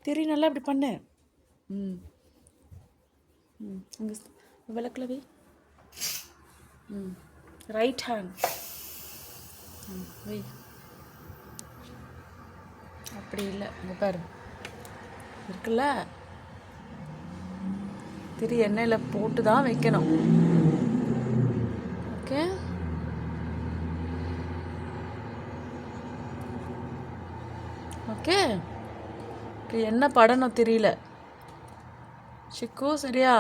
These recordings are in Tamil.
தெரிய நல்லா இப்படி பண்ணு. ம் ம் அங்கே விளக்கில் வை. ம் ரைட் ஹேண்ட். ம் வை. அப்படி இல்லை, இங்கே பாரு இருக்குல்ல, திரி எண்ணெயில் போட்டு தான் வைக்கணும். Okay, okay. என்ன படணும் தெரியல சிக்கு, சரியா?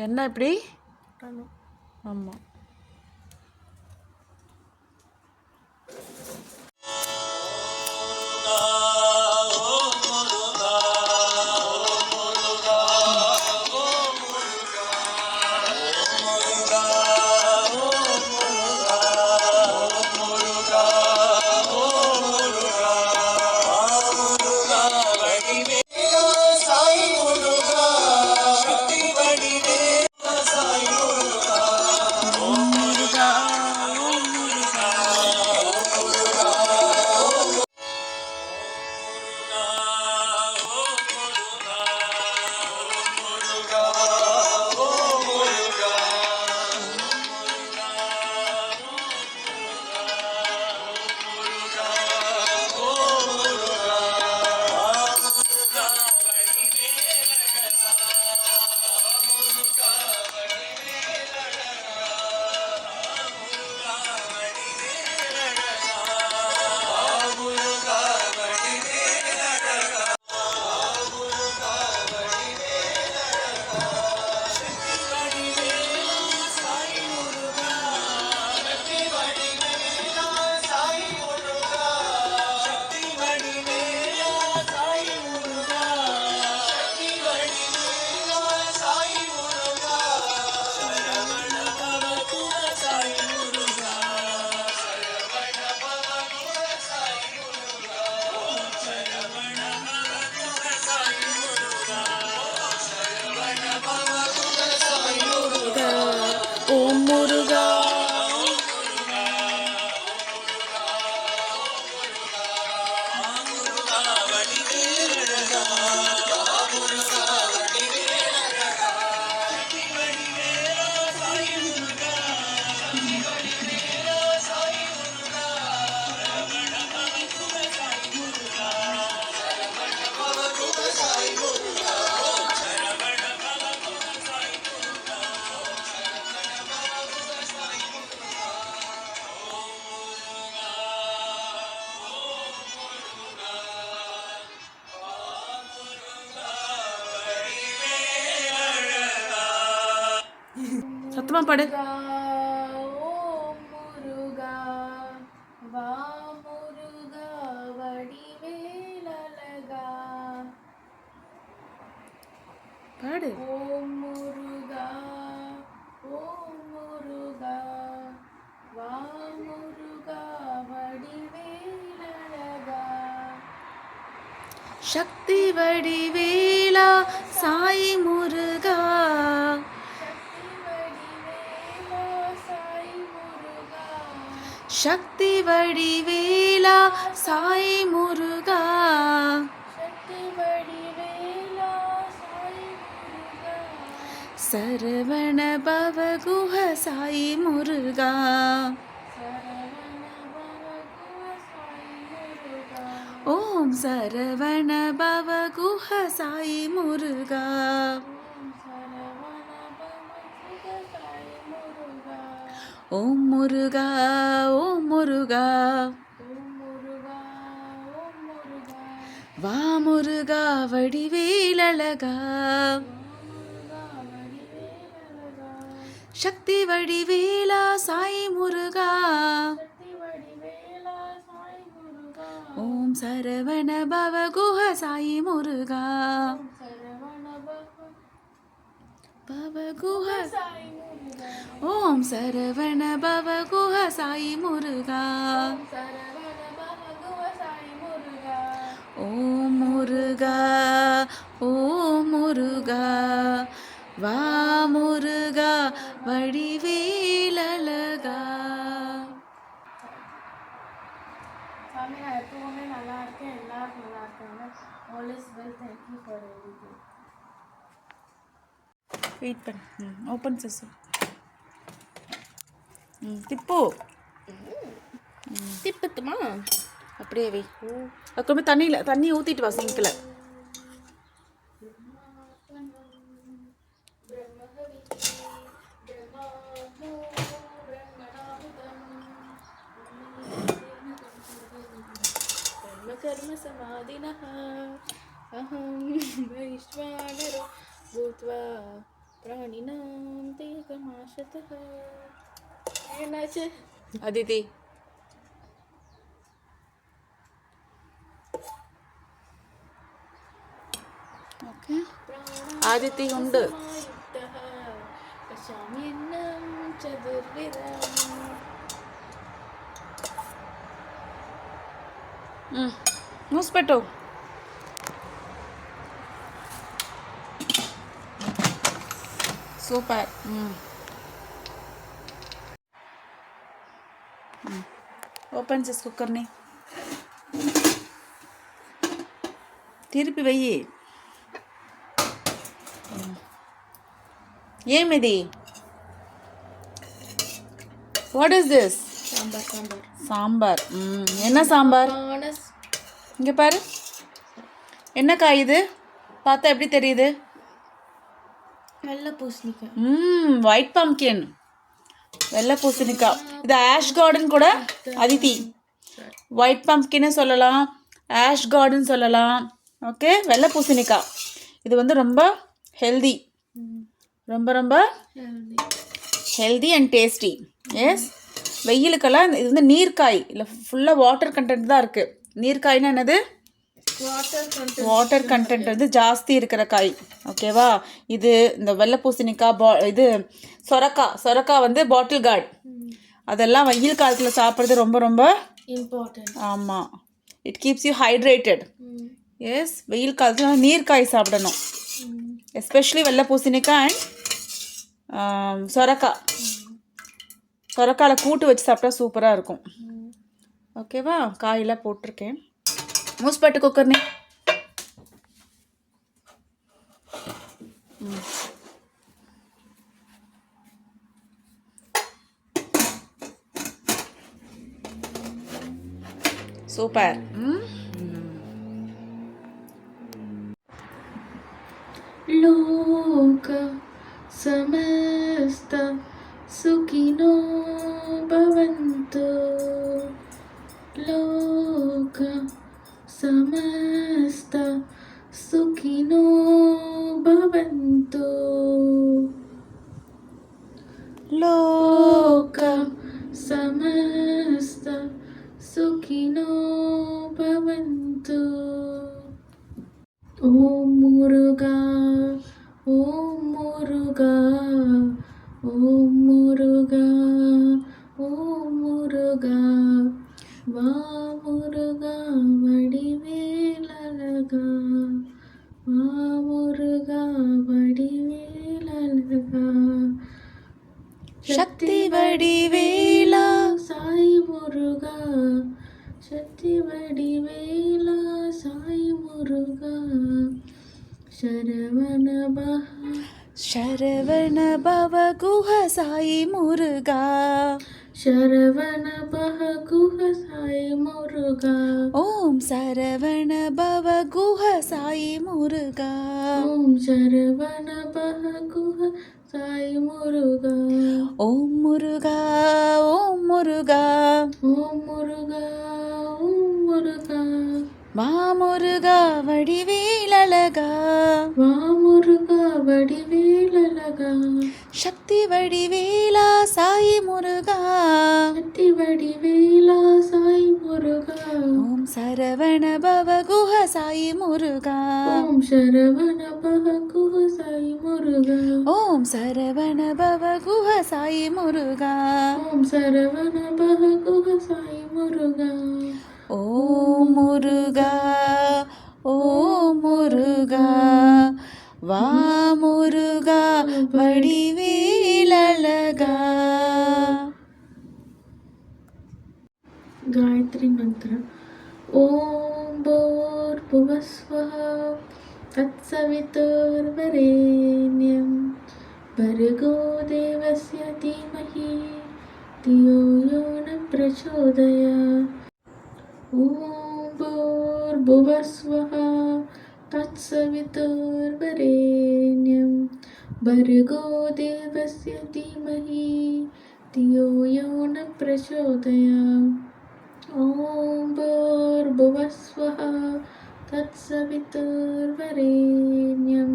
என்ன இப்படி? ஆமாம். ஓம் முருகா. சத்தமா பாடு. ஓம் முருகா வா முருகா வடிவேலழகா. பாடு. ஓம் முருகா ஓம் முருகா வா முருகா வடிவேலழகா. சக்தி வடிவேலா சாய் முருகா. சக்தி வடிவேலா சாய் முருகா. சக்தி வடிவேலா சாய் முருகா. சரவண பவகுஹ சாய் முருகா. ஓம் சரவண பவகுஹ சாய் முருகா. ஓம் முருகா ஓம் முருகா வா முருகா வடிவேலழகா. சக்தி வடிவேலா சாய் முருகா. ஓம் சரவண பவகுஹ சாய் முருகா. பவகுஹ சாய் முருகா ஓம் சரவண பவகுஹ சாய் முருகா சரவண பவகுஹ சாய் முருகா ஓம் முருகா ஓம் முருகா வா முருகா வடிவேலழகா. சாமி நான் எப்பவுமே நல்லா இருக்கேன், எல்லாரும் நல்லா இருக்காங்க. All is well. Thank you for everything. Wait பண்ணு. ஓப்பன் சிசு. திப்பு திப்பத்துமா அப்படியே வை. அதுக்கு தண்ணி ஊற்றிட்டு வா சிங்கில். कर्म समाधिनः अहं वैश्वानरो भूत्वा प्राणिनां देहमाशतः एनाच அதிதி ஓகே. ஆதித்தி உண்டு. पश्याम्यन्नं चतुर्विधम् మూసిపెట్టు. సూపర్. ఓపెన్ చేసి కుక్కర్ని తిరిపి వెయ్యి. ఏమిది? What is this? Sambar sambar sambar. என்ன சாம்பார்? பானஸ் இங்கே பாரு. என்ன காய் இது? பார்த்தா எப்படி தெரியுது? வெள்ளை பூசணிக்காய். ஒயிட் பம்கின், வெள்ளை பூசணிக்காய். இது ஆஷ் கார்டன் கூட அதித்தி. ஒயிட் பம்கின்னு சொல்லலாம், ஆஷ் கார்டன் சொல்லலாம். ஓகே. வெள்ளை பூசணிக்காய் இது வந்து ரொம்ப ஹெல்தி, ரொம்ப ரொம்ப ஹெல்தி அண்ட் டேஸ்டி. எஸ். வெயிலுக்கெல்லாம் இது வந்து நீர்க்காய் இல்லை, ஃபுல்லாக வாட்டர் கண்டென்ட் தான் இருக்குது. நீர்க்காய்னா என்னது? வாட்டர் கண்டென்ட் வந்து ஜாஸ்தி இருக்கிற காய். ஓகேவா? இது இந்த வெள்ளை பூசணிக்காய், இது சொரக்காய் வந்து பாட்டில் கார்டு. அதெல்லாம் வெயில் காலத்தில் சாப்பிட்றது ரொம்ப ரொம்ப இம்பார்ட்டன்ட். ஆமாம். It keeps you hydrated. Yes. வெயில் காலத்தில் நீர்க்காய் சாப்பிடணும். எஸ்பெஷலி வெள்ளை பூசணிக்காய் அண்ட் சொரக்காயில் கூட்டு வச்சு சாப்பிட்டா சூப்பராக இருக்கும். ஓகேவா? காயெல்லாம் போட்டிருக்கேன். மூஸ்பட்டு குக்கர்னே. சூப்பர். லோக சமஸ்த சுகினோ பவந்து. லோக சமஸ்த சுகினோ பவந்து. லோக சமஸ்த சுகினோ பவந்து. ஓம் முருகா ஓம் முருகா ஓம் முருகா ஓம் முருகா வா முருகா வடிவேலழகா வா முருகா வடிவேலழகா. சக்தி வடிவேலா சாய் முருகா சக்தி வடிவேலா சாய் முருகா சரவண பவ குஹ சாய் முருகா சரவண பவ குஹ சாய் முருகா. ஓம் சரவண பவ குஹ சாய் முருகா ஓம் சரவண பவ குஹ சாய் முருகா. ஓம் முருகா ஓம் முருகா ஓம் முருகா ஓம் முருகா வா முருகா வடிவேலழகா வா முருகா வடிவேலழகா சக்தி வடிவேலா சாயி முருகா சக்தி வடிவேலா சாய் முருகா ஓம் சரவண பவ குஹ சாயி முருகா ஓம் சரவண பவ குஹ சாய் முருகா ஓம் சரவண பவ குஹ சாயி முருகா ஓம் சரவண பவ குஹ சாய் முருகா ஓம் முருகா ஓம் முருகா வா முருகா வடிவேலழகா. गायत्री मंत्र ओम भूर्भुवस्वः तत्सवितुर्वरेण्यं भर्गो देवस्य धीमहि धियो यो न प्रचोदयात् ॐ भूर्भुवस्वः तत्सवितुर्वरेण्यं भर्गो देवस्य धीमहि धियो यो न प्रचोदयात् ॐ भूर्भुवस्वः तत्सवितुर्वरेण्यं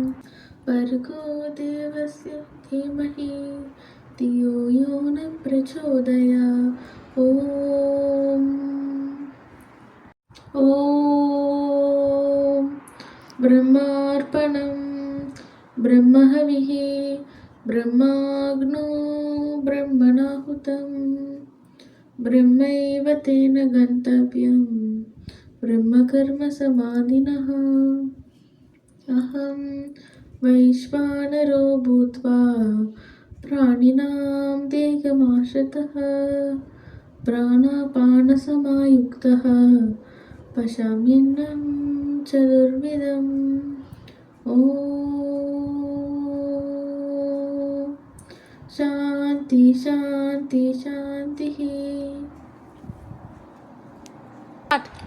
भर्गो देवस्य धीमहि धियो यो न प्रचोदयात् ॐ ब्रह्मार्पणं ब्रह्महविः ब्रह्माग्नो ब्रह्मणाहुतं ब्रह्मैव तेन गन्तव्यं ब्रह्मकर्मसमाधिनः अहं वैश्वानरो भूत्वा प्राणिनां देहमाश्रितः प्राणापानसमायुक्तः पश्याम्यन्नं चतुर्विधम् ॐ शान्ति शान्ति शान्तिः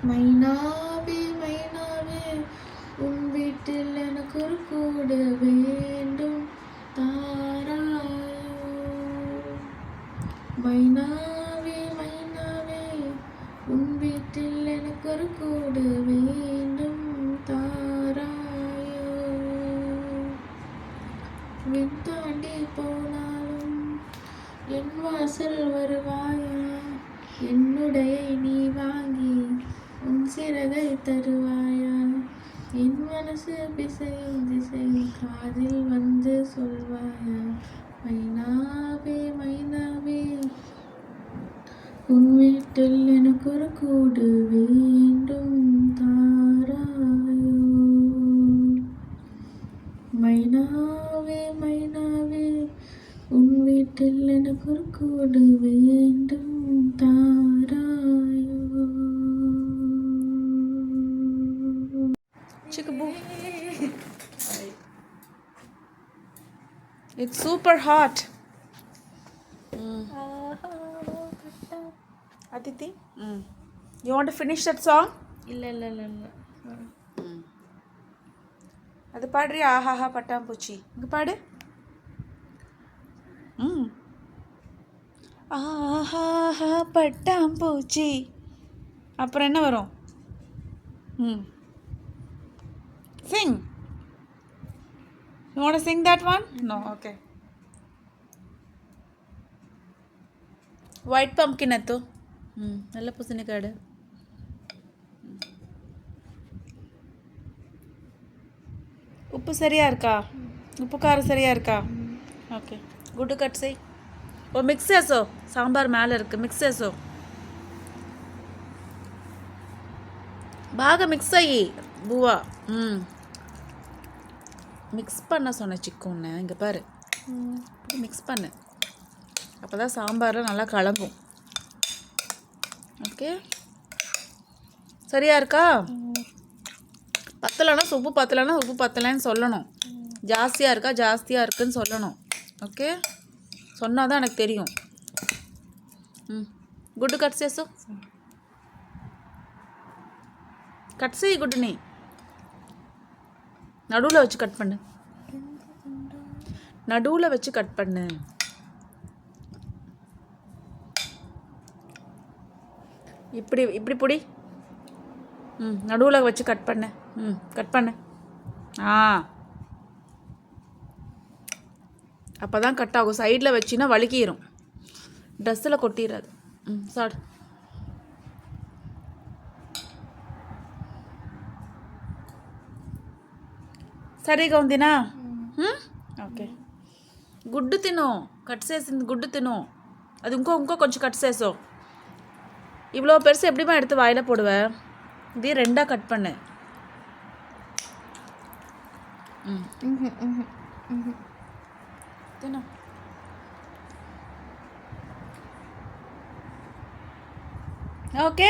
மைனாவே மைனாவே உன் வீட்டில் எனக்கு ஒரு கூடு வேண்டும் தாராயோ மைனாவே மைனாவே உன் வீட்டில் எனக்கு ஒரு கூடு வேண்டும் தாராயோ விண் தாண்டி போனாலும் என் வாசல் வருவாயா என்னுடைய நீ வாங்கி உன் சிறகை தருவாயா என் மனசு பிசையும் திசை காதில் வந்து சொல்வாயா மைனாவே மைனாவே உன் வீட்டில் எனக்கு ஒரு கூடு வேண்டும் தாராயோ மைனாவே மைனாவே உன் வீட்டில் எனக்கு ஒரு கூடு வேண்டும் Tharayo Chickaboo. It's super hot. Aditi, you want to finish that song? இல்லை இல்லை இல்லை இல்லை அது பாடுறி ஆஹாஹா பட்டாம்பூச்சி இங்கே பாடு. ஆஹாஹா பட்டாம்பூச்சி அப்புறம் என்ன வரும்? Sing. You want to sing that one? No, okay. White pumpkin atto. நல்ல பூசணிக்காடு. உப்பு சரியா இருக்கா? உப்பு காரம் சரியா இருக்கா? ஓகே குட்டு கட் செய். ஓ மிக்ஸ் ஏசோ சாம்பார் மேலே இருக்கு. மிக்ஸ் ஏசோ బాగా మిక్స్ అయ్యి బువ్వా மிக்ஸ் பண்ண சொன்ன சிக்கோன்னு இங்கே பாரு. மிக்ஸ் பண்ணு, அப்போ தான் சாம்பாரில் நல்லா கலங்கும். ஓகே சரியா இருக்கா? பத்தலைன்னா உப்பு பத்தலைன்னா உப்பு பத்தலைன்னு சொல்லணும். ஜாஸ்தியாக இருக்கா ஜாஸ்தியாக இருக்குன்னு சொல்லணும். ஓகே சொன்னால் தான் எனக்கு தெரியும். గుడ్డు కట్ చేసు. கட் செய் குட்டு. நீ நடுவில் வச்சு கட் பண்ணு. நடுவில் வச்சு கட் பண்ணு. இப்படி இப்படி பொடி. நடுவில் வச்சு கட் பண்ணு. கட் பண்ணு. அப்போ தான் கட் ஆகும். சைடில் வச்சின்னா வலிக்கிடும், ட்ரெஸ்ஸில் கொட்டிடாது. சாடு. సరే ఉందినా? ఓకే. గుడ్డు తిను, కట్ చేసింది గుడ్డు తిను. அது ఇంకో கொஞ்சம் கட் சேசோம். இவ்வளோ பெருசு எப்படிமா எடுத்து வாயில் போடுவேன்? இதே 2ஆக கட் பண்ணு. தின்னு. ஓகே.